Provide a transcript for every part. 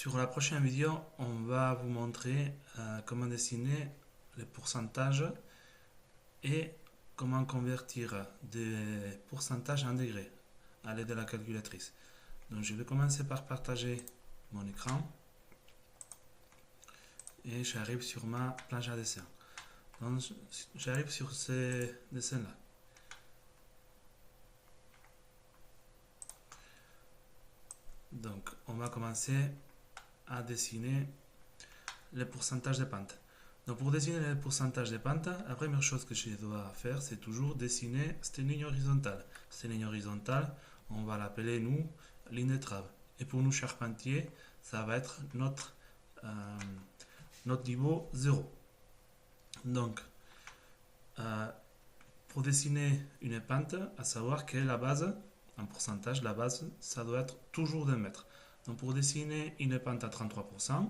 Sur la prochaine vidéo, on va vous montrer comment dessiner les pourcentages et comment convertir des pourcentages en degrés à l'aide de la calculatrice. Donc je vais commencer par partager mon écran et j'arrive sur ma planche à dessin. Donc j'arrive sur ces dessins-là. Donc on va commencer à dessiner les pourcentages de pente. Donc pour dessiner les pourcentages de pente, la première chose que je dois faire, c'est toujours dessiner cette ligne horizontale. Cette ligne horizontale, on va l'appeler nous ligne de trave. Et pour nous charpentiers, ça va être notre niveau 0. Donc pour dessiner une pente, à savoir que la base, en pourcentage, la base, ça doit être toujours d'un mètre. Donc pour dessiner une pente à 33%,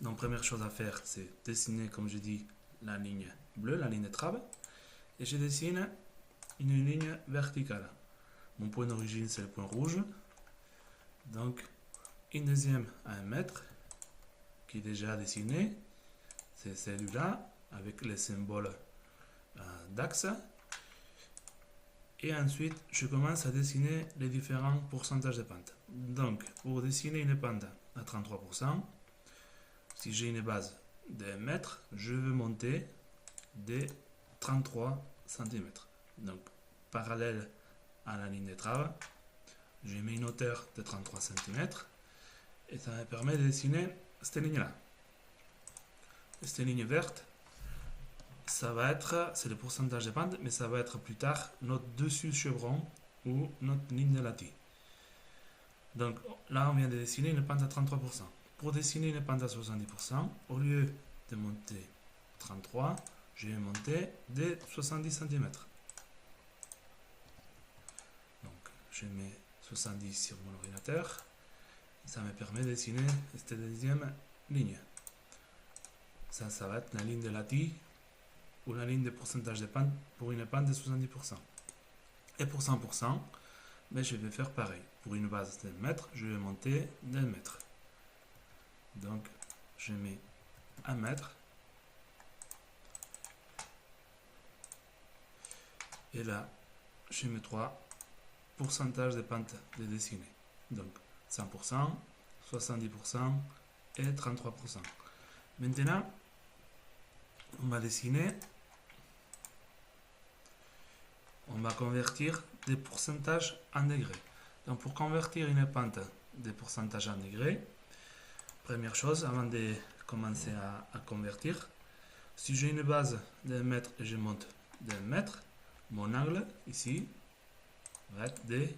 donc première chose à faire, c'est dessiner, comme je dis, la ligne bleue, la ligne de trave, et je dessine une ligne verticale. Mon point d'origine, c'est le point rouge. Donc une deuxième à 1 mètre, qui est déjà dessiné, c'est celui-là, avec les symboles d'axe. Et ensuite, je commence à dessiner les différents pourcentages de pente. Donc, pour dessiner une pente à 33%, si j'ai une base de 1 mètre, je veux monter de 33 cm. Donc, parallèle à la ligne de trave, je mets une hauteur de 33 cm et ça me permet de dessiner cette ligne-là. Cette ligne verte, ça va être, c'est le pourcentage de pente, mais ça va être plus tard notre dessus chevron ou notre ligne de lattice. Donc là, on vient de dessiner une pente à 33%. Pour dessiner une pente à 70%, au lieu de monter 33, je vais monter de 70 cm. Donc je mets 70 sur mon ordinateur. Ça me permet de dessiner cette deuxième ligne. Ça va être la ligne de lattice ou la ligne de pourcentage de pente pour une pente de 70%. Et pour 100%, ben je vais faire pareil. Pour une base de 1 mètre, je vais monter d'1 mètre. Donc, je mets 1 mètre. Et là, je mets 3 pourcentages de pente de dessiner. Donc, 100%, 70% et 33%. Maintenant, on va dessiner. On va convertir des pourcentages en degrés. Donc pour convertir une pente des pourcentages en degrés, première chose, avant de commencer à convertir, si j'ai une base d'1 mètre et je monte d'1 mètre, mon angle ici va être de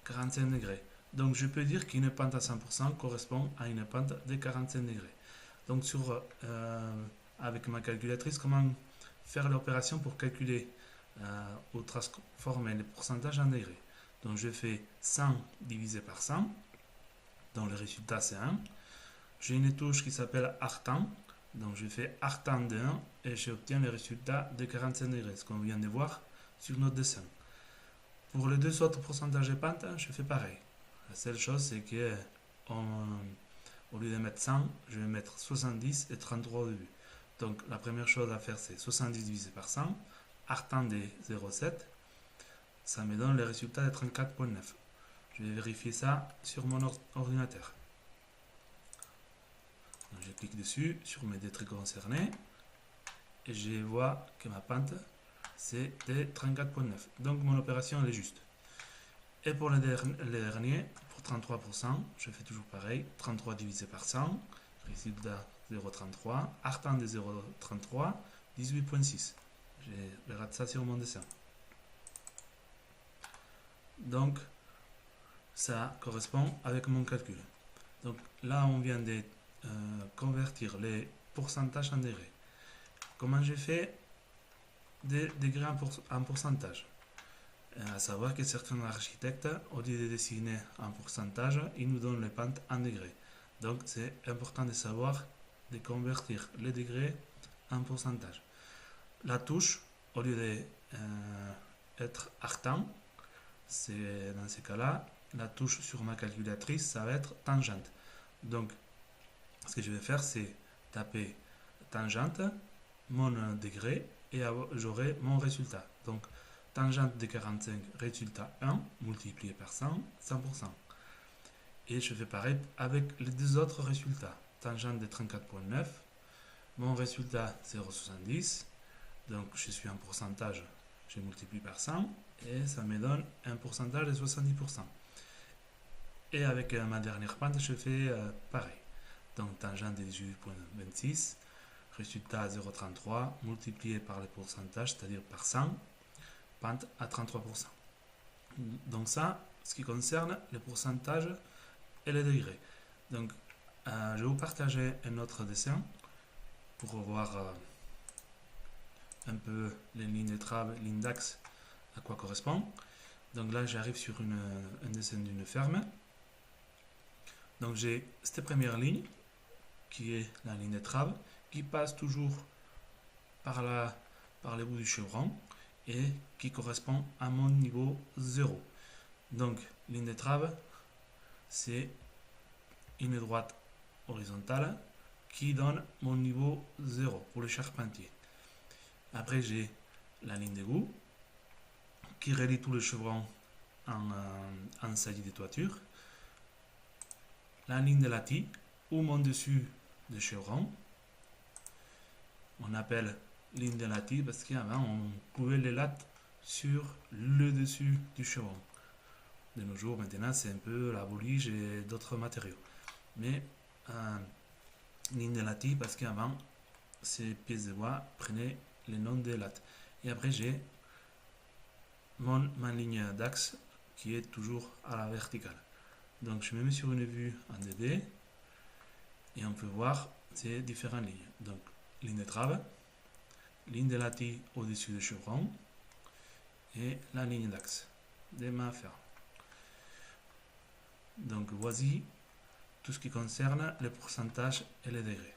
45 degrés. Donc je peux dire qu'une pente à 100% correspond à une pente de 45 degrés. Donc avec ma calculatrice, comment faire l'opération pour calculer ou transformer les pourcentages en degrés. Donc je fais 100 divisé par 100, donc le résultat c'est 1. J'ai une touche qui s'appelle arctan, donc je fais arctan de 1 et j'obtiens le résultat de 45 degrés, ce qu'on vient de voir sur notre dessin. Pour les deux autres pourcentages de pente, je fais pareil. La seule chose c'est que au lieu de mettre 100, je vais mettre 70 et 33 au début. Donc la première chose à faire c'est 70 divisé par 100. Arctan de 0,7, ça me donne le résultat de 34,9. Je vais vérifier ça sur mon ordinateur. Donc je clique dessus sur mes deux traits concernés et je vois que ma pente c'est de 34,9. Donc mon opération elle est juste. Et pour le dernier, pour 33%, je fais toujours pareil. 33 divisé par 100, résultat 0,33. Arctan de 0,33, 18,6. Je rate ça sur mon dessin. Donc, ça correspond avec mon calcul. Donc là, on vient de convertir les pourcentages en degrés. Comment j'ai fait des degrés en pourcentage? À savoir que certains architectes, au lieu de dessiner en pourcentage, ils nous donnent les pentes en degrés. Donc, c'est important de savoir de convertir les degrés en pourcentage. La touche, au lieu d'être arctan, c'est dans ce cas-là, la touche sur ma calculatrice, ça va être tangente. Donc, ce que je vais faire, c'est taper tangente, mon degré, et j'aurai mon résultat. Donc, tangente de 45, résultat 1, multiplié par 100, 100%. Et je fais pareil avec les deux autres résultats. Tangente de 34,9, mon résultat 0,70, donc je suis en pourcentage, je multiplie par 100, et ça me donne un pourcentage de 70%. Et avec ma dernière pente, je fais pareil. Donc tangente de 18,26, résultat 0,33, multiplié par le pourcentage, c'est-à-dire par 100, pente à 33%. Donc ça, ce qui concerne les pourcentages et les degrés. Donc je vais vous partager un autre dessin pour voir un peu les lignes de trave, lignes d'axe, à quoi correspond. Donc là, j'arrive sur un dessin d'une ferme. Donc j'ai cette première ligne, qui est la ligne de trave, qui passe toujours par le bout du chevron et qui correspond à mon niveau 0. Donc, ligne de trave, c'est une droite horizontale qui donne mon niveau 0 pour le charpentier. Après, j'ai la ligne d'égout qui relie tout le chevron en saillie de toiture. La ligne de latis ou mon dessus de chevron. On appelle ligne de latis parce qu'avant on couvait les lattes sur le dessus du chevron. De nos jours, maintenant, c'est un peu la bolige et d'autres matériaux. Mais ligne de latis parce qu'avant, ces pièces de bois prenaient le nom des lattes. Et après, j'ai ma ligne d'axe qui est toujours à la verticale. Donc, je me mets sur une vue en 2D et on peut voir ces différentes lignes. Donc, ligne de trave, ligne de latis au-dessus du chevron et la ligne d'axe de ma ferme. Donc, voici tout ce qui concerne les pourcentages et les degrés.